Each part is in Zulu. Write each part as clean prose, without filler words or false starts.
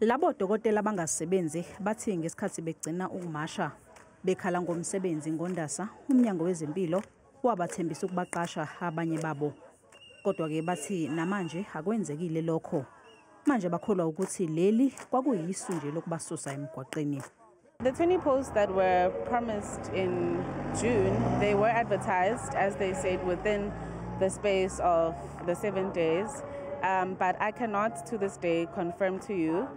Labo dokotela bangasebenzi bathi ngesikhathi begcina ukumasha bekhala ngomsebenzi ngoNdasa, uMnyango Wezempilo wabathembisa ukubaqasha abanye babo. Kodwa-ke bathi namanje akwenzekile lokho. Manje bakholwa ukuthi leli kwakuyisu nje lokubasusa emgwaqeni. The 20 posts that were promised in June, they were advertised, as they said, within the space of the 7 days. But I cannot to this day confirm to you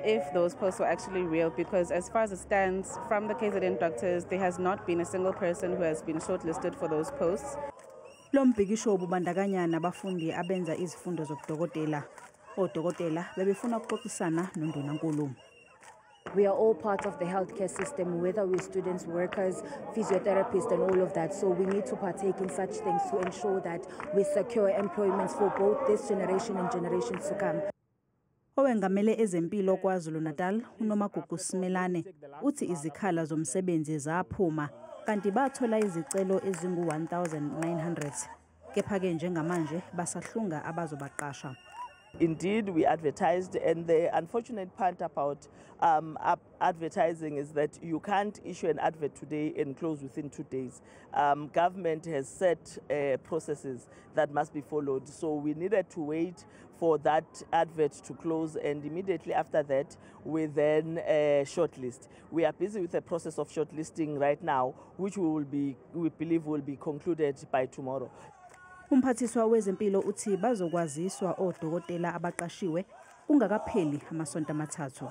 if those posts were actually real, because as far as it stands, from the KZN doctors, there has not been a single person who has been shortlisted for those posts. Lo mbhikisho ubandakanya nabafundi abenza izifundo zobudokotela. Odokotela bebefuna ukuxoxisana noNdunankulu. We are all part of the healthcare system, whether we're students, workers, physiotherapists and all of that. So we need to partake in such things to ensure that we secure employments for both this generation and generations to come. Owengamele ezempilo KwaZulu-Natal, uNomagugu Simelane, uthi izikhala zomsebenzi zaphuma kanti bathola izicelo ezingu-1900. Kepha-ke njengamanje basahlunga abazobaqasha. Indeed, we advertised, and the unfortunate part about advertising is that you can't issue an advert today and close within 2 days. Government has set processes that must be followed, so we needed to wait for that advert to close, and immediately after that we then shortlist. We are busy with the process of shortlisting right now, which we believe will be concluded by tomorrow. Umphathiswa wezempilo uthi bazokwaziswa odokotela abaqashiwe kungakapheli amasonto amathathu.